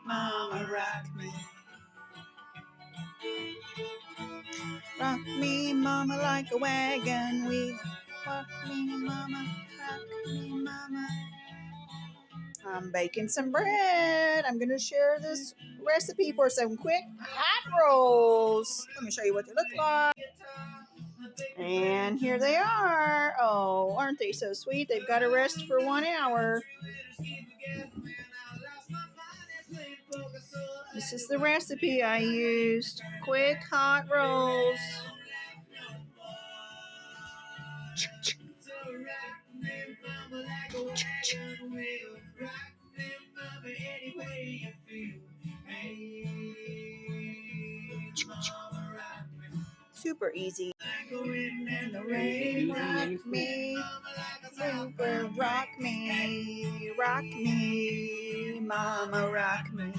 Mama, rock me. Rock me, mama, like a wagon wheel. Rock me, mama, rock me, mama. I'm baking some bread. I'm going to share this recipe for some quick hot rolls. Let me show you what they look like. And here they are. Oh, aren't they so sweet? They've got to rest for 1 hour. This is the recipe I used. Quick hot rolls. Super easy. In the rain, rock me, rock me, rock me, mama, rock me.